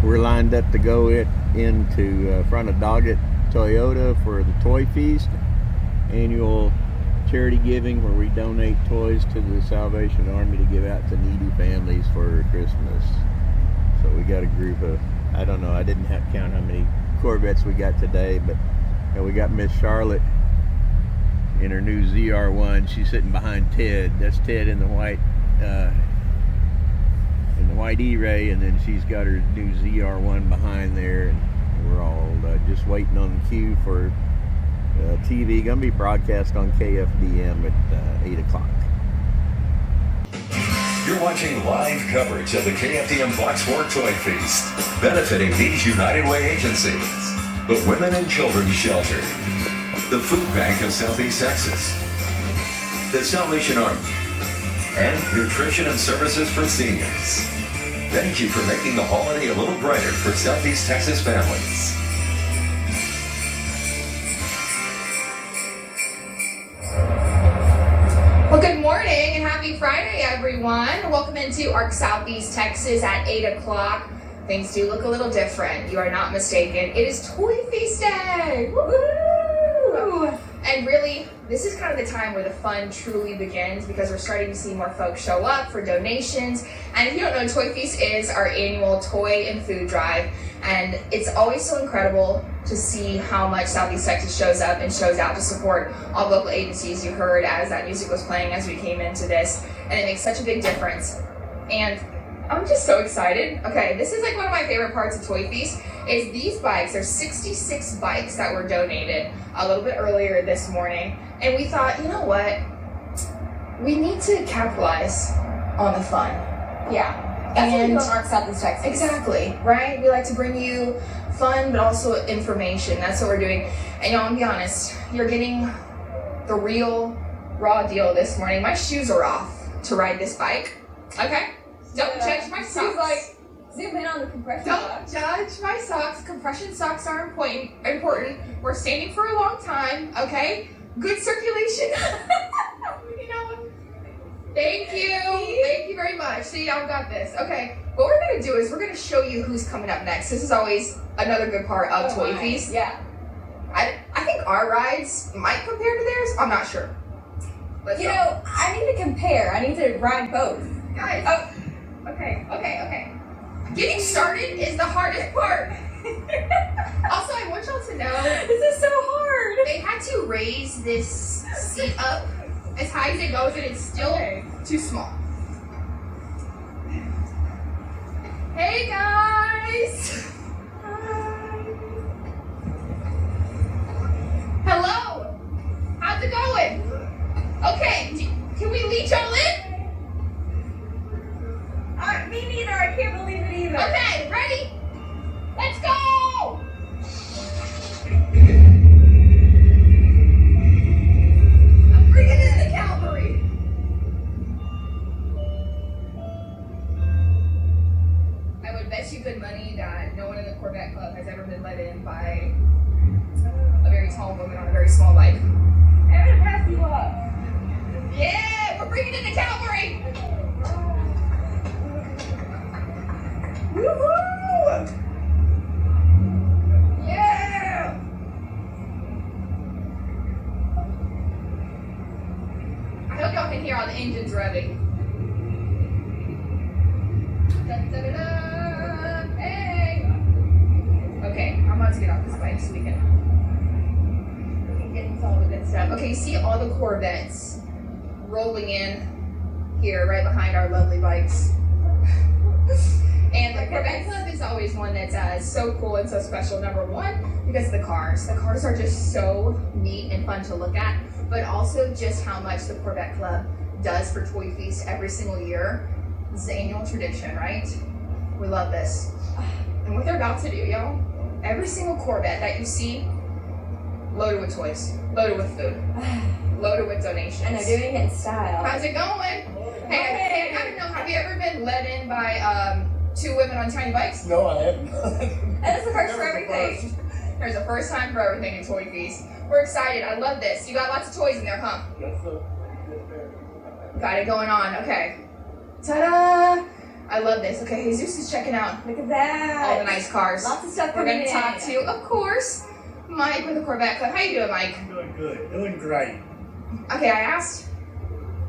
We're lined up to go into front of Doggett Toyota for the Toy Feast, annual charity giving where we donate toys to the Salvation Army to give out to needy families for Christmas. So we got a group of, I don't know, I didn't have to count how many Corvettes we got today, but we got Miss Charlotte in her new ZR1. She's sitting behind Ted. That's Ted in the white E-Ray, and then she's got her new ZR1 behind there, and we're all just waiting on the queue for TV. Gonna be broadcast on KFDM at 8 o'clock. You're watching live coverage of the KFDM Blacksport Toy Feast, benefiting these United Way agencies: the Women and Children's Shelter, the Food Bank of Southeast Texas, the Salvation Army, and Nutrition and Services for Seniors. Thank you for making the holiday a little brighter for Southeast Texas families. Well, good morning and happy Friday, everyone. Welcome into ARC Southeast Texas at 8 o'clock. Things do look a little different. You are not mistaken. It is Toy Feast Day. Woo! And really, this is kind of the time where the fun truly begins, because we're starting to see more folks show up for donations. And if you don't know, Toy Feast is our annual toy and food drive. And it's always so incredible to see how much Southeast Texas shows up and shows out to support all local agencies. You heard as that music was playing as we came into this, and it makes such a big difference. And I'm just so excited. Okay, this is like one of my favorite parts of Toy Feast is these bikes. There's 66 bikes that were donated a little bit earlier this morning. And we thought, you know what? We need to capitalize on the fun. Yeah. That's what we do on ARC Southeast Texas. Exactly, right? We like to bring you fun, but also information. That's what we're doing. And y'all, I'm gonna be honest, you're getting the real, raw deal this morning. My shoes are off to ride this bike, okay? Don't judge my socks. She's like, zoom in on the compression Don't socks. judge my socks. Compression socks are important. We're standing for a long time, okay? Good circulation. You know, thank you. Thank you very much. See, y'all got this. Okay, what we're gonna do is we're gonna show you who's coming up next. This is always another good part of Toy Feast. Yeah. I think our rides might compare to theirs. I'm not sure. Let's You go. know, I need to compare. I need to ride both. Guys. Oh, Okay. Getting started is the hardest part. Also, I want y'all to know this is so hard. they had to raise this seat up as high as it goes, and it's still too small. Hey guys! Hi. Hello! How's it going? Okay, can we lead y'all in? Me neither. I can't believe it either. Okay, ready? Let's go! I'm bringing in the cavalry. I would bet you good money that no one in the Corvette Club has ever been let in by a very tall woman on a very small bike. I'm gonna pass you up. Yeah, we're bringing in the cavalry. Woohoo! Yeah! I hope y'all can hear all the engines revving. Da-da-da-da. Hey! Okay, I'm about to get off this bike so we can get into all the good stuff. Okay, you see all the Corvettes rolling in here right behind our lovely bikes. And the Corvette Club is always one that's so cool and so special. Number one, because of the cars. The cars are just so neat and fun to look at, but also just how much the Corvette Club does for Toy Feast every single year. This is the annual tradition, right? We love this. And what they're about to do, y'all, every single Corvette that you see, loaded with toys, loaded with food, loaded with donations. And they're doing it in style. How's it going? Hey, I don't know, have you ever been led in by two women on tiny bikes? No, I haven't. And it's the first for everything. There's a first time for everything in Toy Feast. We're excited. I love this. You got lots of toys in there, huh? Yes, sir. Got it going on. Okay. Ta-da! I love this. Okay, Jesus is checking out Look at that. all the nice cars. Lots of stuff We're coming going to in. talk to, of course, Mike with the Corvette Club. How you doing, Mike? Doing good, doing great. Okay, I asked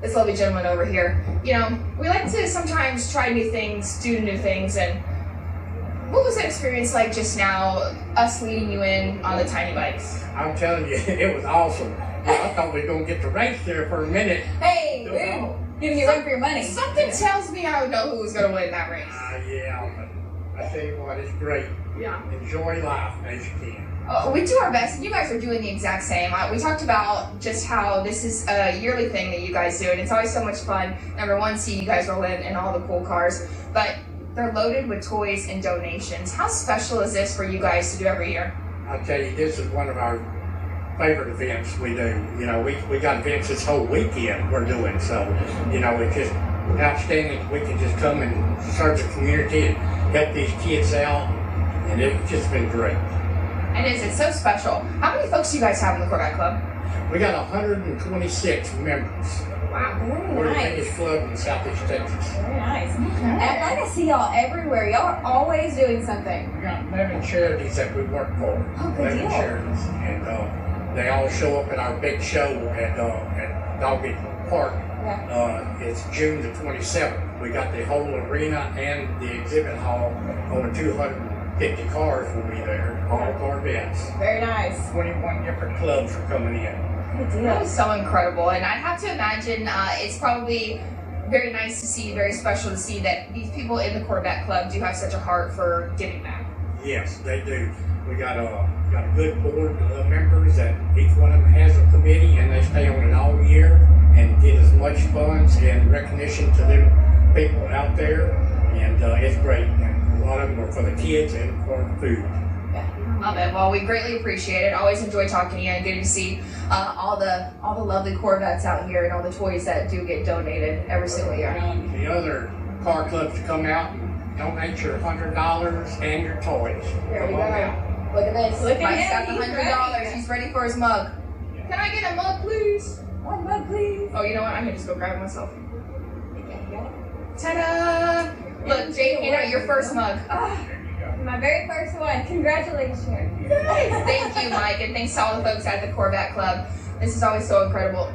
this lovely gentleman over here. You know, we like to sometimes try new things, do new things, and what was that experience like just now, us leading you in on the tiny bikes? I'm telling you, it was awesome. I thought we were going to get to race there for a minute. Hey, No, dude, no. giving you run for your money. Something tells me I would know who was going to win that race. Yeah, but I tell you what, it's great. Yeah. Enjoy life as you can. We do our best, and you guys are doing the exact same. We talked about just how this is a yearly thing that you guys do, and it's always so much fun. Number one, see you guys roll in all the cool cars, but they're loaded with toys and donations. How special is this for you guys to do every year? I'll tell you, this is one of our favorite events we do. You know, we got events this whole weekend we're doing, so, you know, it's just outstanding. We can just come and serve the community and help these kids out, and it's just been great. And it's so special. How many folks do you guys have in the Corvette Club? We got 126 members. Wow. Very We're the nice. biggest club in Southeast Texas. Very nice. Okay. And like I see y'all everywhere. Y'all are always doing something. We got 11 charities that we work for. Oh, good 11 deal. charities. And they all show up at our big show at Doggy Park. Yeah. It's June the 27th. We got the whole arena and the exhibit hall. Over 250 cars will be there. All Corvettes. Very nice. 21 different clubs are coming in. Good That deal. was so incredible, and I have to imagine it's probably very nice to see, very special to see that these people in the Corvette Club do have such a heart for giving back. Yes, they do. We got a good board of members that each one of them has a committee, and they stay on it all year and get as much funds and recognition to them people out there, and it's great. And a lot of them are for the kids and for food. Love it. Well, we greatly appreciate it. Always enjoy talking to you, and good to see all the lovely Corvettes out here and all the toys that do get donated every single year. The other car clubs to come out and donate your $100 and your toys. There we Come on go. out. Look at this. Look Mike's at got him. the He's $100. ready. He's ready for his mug. Can I get a mug, please? One mug, please. Oh, you know what? I'm gonna just go grab it myself. Yeah. Ta-da! Look, Jake, you know your first mug. Ah, my very first one. Congratulations. Thank you, Mike, and thanks to all the folks at the Corvette Club. This is always so incredible.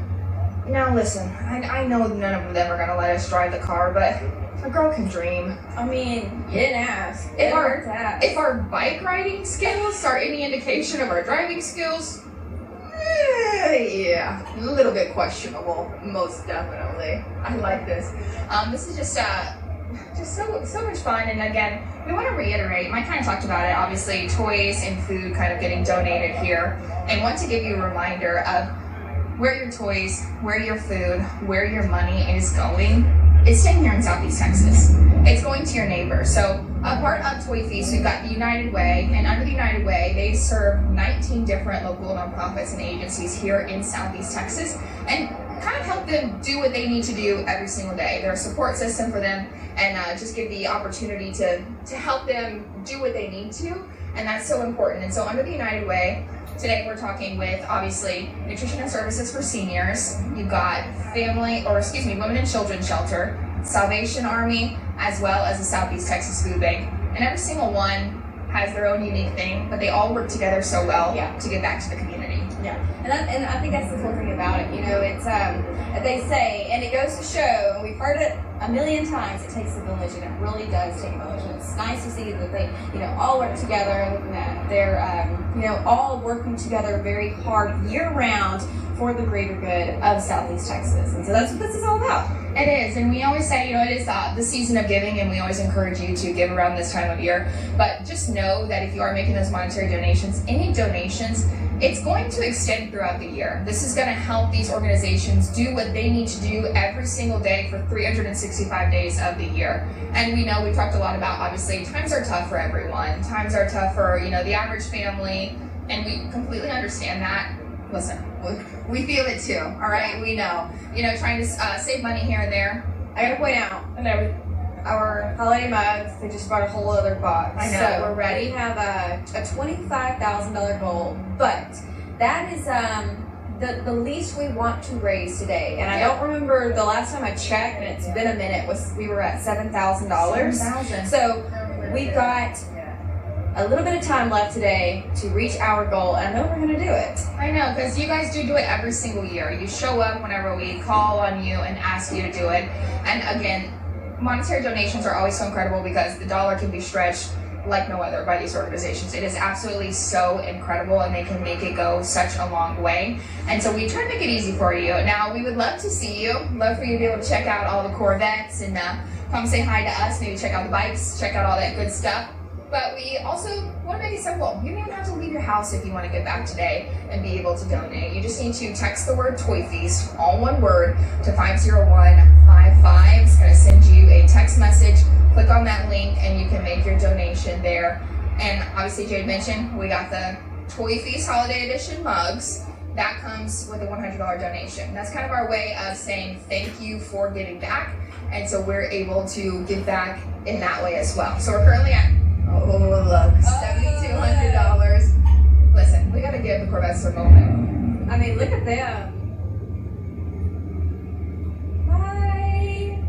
Now listen, I know none of them are gonna let us drive the car, but a girl can dream. I mean, you didn't ask. If It our- hurts to ask. If our bike riding skills are any indication of our driving skills, yeah, a little bit questionable, most definitely. I like this. This is just so much fun, and again, we want to reiterate. Mike kind of talked about it. Obviously, toys and food kind of getting donated here, and want to give you a reminder of where your toys, where your food, where your money is going. It's staying here in Southeast Texas. It's going to your neighbors. So a part of Toy Feast, we've got the United Way, and under the United Way, they serve 19 different local nonprofits and agencies here in Southeast Texas, and kind of help them do what they need to do every single day. They're a support system for them, and just give the opportunity to help them do what they need to, and that's so important. And so under the United Way, today we're talking with, obviously, Nutrition and Services for Seniors. You've got Women and Children's Shelter, Salvation Army, as well as the Southeast Texas Food Bank. And every single one has their own unique thing, but they all work together so well to give back to the community. Yeah, and I think that's the cool thing about it. You know, it's they say, and it goes to show, and we've heard it a million times. It takes a village, and it really does take a village. And it's nice to see that they, all work together, and that they're, all working together very hard year round for the greater good of Southeast Texas. And so that's what this is all about. It is, and we always say, it is the season of giving, and we always encourage you to give around this time of year. But just know that if you are making those monetary donations, any donations, it's going to extend throughout the year. This is going to help these organizations do what they need to do every single day for 365 days of the year. And we know, we've talked a lot about, obviously, times are tough for everyone. Times are tough for, the average family, and we completely understand that. Listen, we feel it too, all right? We know. Trying to save money here and there. I gotta point out, our holiday mugs, they just brought a whole other box. I know, So we're ready. We have a $25,000 goal, but that is the least we want to raise today, and I don't remember the last time I checked, and it's been a minute, we were at $7,000. $7,000. So we've got a little bit of time left today to reach our goal, and I know we're going to do it. I know, because you guys do it every single year. You show up whenever we call on you and ask you to do it. And again, monetary donations are always so incredible because the dollar can be stretched like no other by these organizations. It is absolutely so incredible, and they can make it go such a long way. And so we try to make it easy for you. Now, we would love to see you. Love for you to be able to check out all the Corvettes and come say hi to us, maybe check out the bikes, check out all that good stuff. But we also want to make it simple. You don't even have to leave your house if you want to give back today and be able to donate. You just need to text the word Toy Feast, all one word, to 50155. It's going to send you a text message. Click on that link and you can make your donation there. And obviously Jade mentioned we got the Toy Feast Holiday Edition mugs. That comes with a $100 donation. That's kind of our way of saying thank you for giving back. And so we're able to give back in that way as well. So we're currently at, oh look, $7,200. Listen, we gotta give the Corvettes a moment. I mean, look at them. Bye.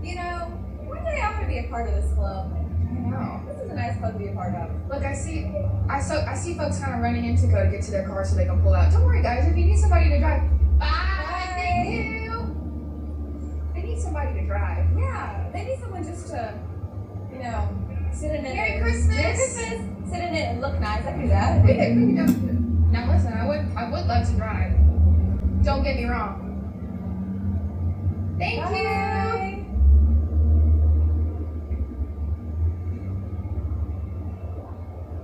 You know, one day I'm gonna be a part of this club. I know. This is a nice club to be a part of. Look, I see folks kind of running in to go to get to their car so they can pull out. Don't worry, guys. If you need somebody to drive, bye. Thank you. They need somebody to drive. Yeah, they need someone just to, you know, sit in it. Merry Christmas. Merry Christmas. Sit in it and look nice. I can do that. We can do. Now listen, I would love to drive. Don't get me wrong. Thank you. Bye.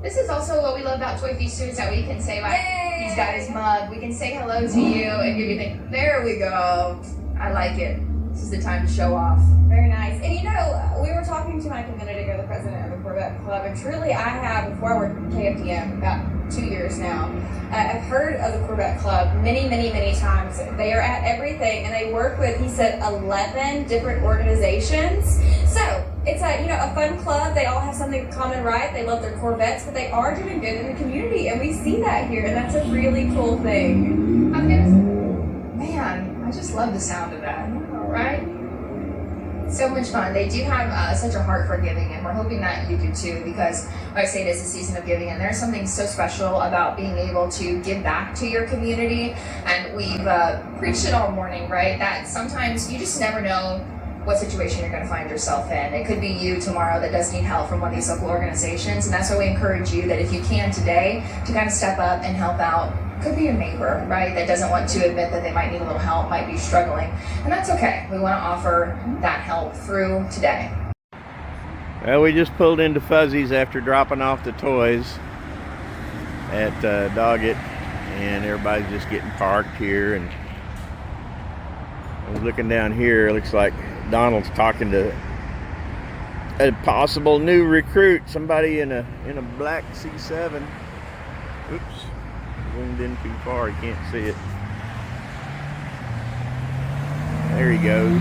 This is also what we love about Toy Feast too, is that we can say like, Yay. he's got his mug. We can say hello to you and give you the. There we go. I like it. This is the time to show off. Very nice. And you know, we were talking to Mike a minute ago, the president of the Corvette Club, and truly I have, before I worked at KFDM, about 2 years now, I've heard of the Corvette Club many, many, many times. They are at everything, and they work with, he said, 11 different organizations. So, it's a, you know, a fun club. They all have something in common, right? They love their Corvettes, but they are doing good in the community, and we see that here, and that's a really cool thing. Man, I just love the sound of that. Right? So much fun. They do have such a heart for giving, and we're hoping that you do too, because like I say, it is a season of giving, and there's something so special about being able to give back to your community. And we've preached it all morning, right? That sometimes you just never know what situation you're going to find yourself in. It could be you tomorrow that does need help from one of these local organizations, and that's why we encourage you that if you can today, to kind of step up and help out. Could be a neighbor, right, that doesn't want to admit that they might need a little help, might be struggling, and that's okay. We want to offer that help through today. Well, we just pulled into Fuzzy's after dropping off the toys at Doggett, and everybody's just getting parked here. And I was looking down here, it looks like Donald's talking to a possible new recruit, somebody in a black C7. Oops. Zoomed in too far, you can't see it. There he goes.